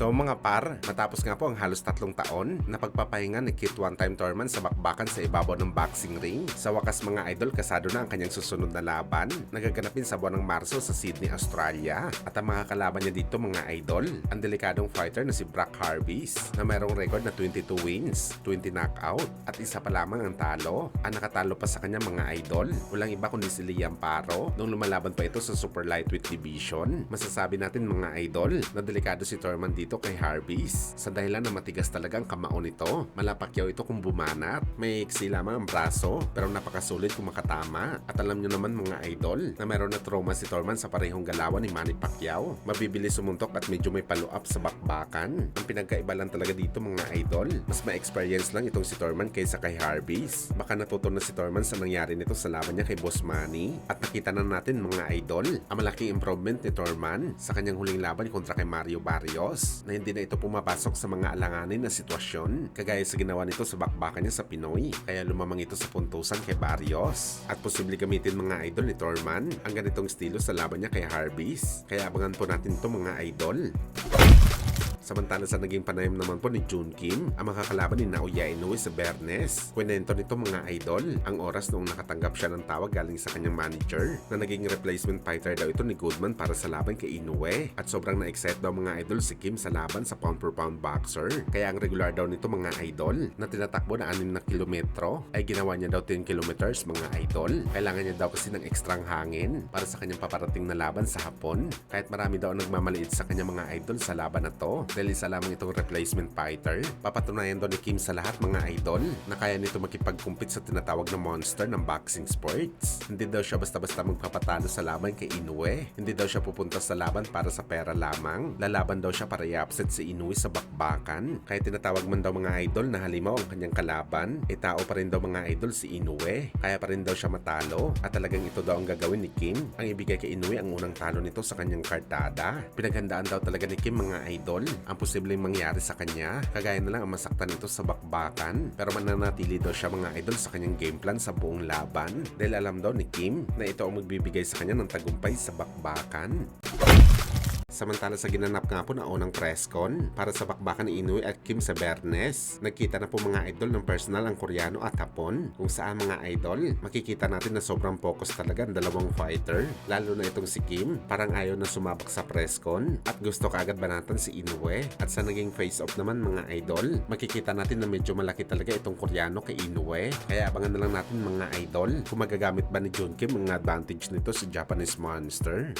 So mga par, matapos nga po ang halos 3 taon na pagpapahinga ni Kit one-time Thurman sa bakbakan sa ibabaw ng boxing ring, sa wakas mga idol kasado na ang kanyang susunod na laban na gaganapin sa buwan ng Marso sa Sydney, Australia. At ang mga kalaban niya dito mga idol, ang delikadong fighter na si Brock Harvis na mayroong record na 22 wins, 20 knockout at isa pa lamang ang talo. Ang nakatalo pa sa kanya mga idol, walang iba kundi si Liam Paro nung lumalaban pa ito sa super lightweight division. Masasabi natin mga idol na delikado si Thurman dito kay Harvis sa dahilan na matigas talaga ang kamao nito. Malapakyaw ito kung bumanat, may iksi lamang ang braso pero napakasulit kung makatama. At alam nyo naman mga idol na meron na trauma si Thurman sa parehong galawan ni Manny Pacquiao. Mabibilis sumuntok at medyo may follow-up sa bakbakan. Ang pinagkaiba lang talaga dito mga idol, mas may experience lang itong si Thurman kaysa kay Harvis. Baka natuto na si Thurman sa nangyari nito sa laban niya kay Boss Manny. At nakita na natin mga idol ang malaking improvement ni Thurman sa kanyang huling laban kontra kay Mario Barrios na hindi na ito pumapasok sa mga alanganin na sitwasyon kagaya sa ginawa nito sa bakbakan niya sa Pinoy, kaya lumamang ito sa puntusan kay Barrios. At posible gamitin mga idol ni Thurman ang ganitong estilo sa laban niya kay Harvis, kaya abangan po natin ito mga idol. Samantala sa naging panayam naman po ni Jun Kim, ang makakalaban ni Naoya Inoue sa Bernes. Kwento nito mga idol, ang oras noong nakatanggap siya ng tawag galing sa kanyang manager na naging replacement fighter daw ito ni Goodman para sa laban kay Inoue. At sobrang na-excite daw mga idol si Kim sa laban sa pound per pound boxer. Kaya ang regular daw nito mga idol na tinatakbo na 6 na kilometro ay ginawa niya daw 10 kilometers mga idol. Kailangan niya daw kasi ng ekstrang hangin para sa kanyang paparating na laban sa Hapon. Kahit marami daw ang nagmamaliit sa kanyang mga idol sa laban na to, dahil isa lamang itong replacement fighter, papatunayan daw ni Kim sa lahat mga idol na kaya nito makipag-compete sa tinatawag na monster ng boxing sports. Hindi daw siya basta-basta magpapatalo sa laban kay Inoue. Hindi daw siya pupunta sa laban para sa pera lamang. Lalaban daw siya para i-upset si Inoue sa bakbakan. Kaya tinatawag man daw mga idol na halimaw ang kanyang kalaban, tao pa rin daw mga idol si Inoue. Kaya pa rin daw siya matalo at talagang ito daw ang gagawin ni Kim, ang ibigay kay Inoue ang unang talo nito sa kanyang kartada. Pinaghandaan daw talaga ni Kim mga idol ang posibleng mangyari sa kanya, kagaya na lang ang masaktan nito sa bakbakan, pero mananatili daw siya mga idol sa kanyang game plan sa buong laban dahil alam daw ni Kim na ito ang magbibigay sa kanya ng tagumpay sa bakbakan. Samantala sa ginanap nga po na unang presscon para sa bakbakan ni Inoue at Kim sa Bernes, nagkita na po mga idol ng personal ang Koreano at Hapon, kung saan mga idol makikita natin na sobrang focus talaga ang dalawang fighter, lalo na itong si Kim parang ayaw na sumabak sa presscon at gusto kaagad banatan si Inoue. At sa naging face-off naman mga idol, makikita natin na medyo malaki talaga itong Koreano kay Inoue, kaya abangan na lang natin mga idol kung magagamit ba ni Jun Kim ang advantage nito sa Japanese Monster.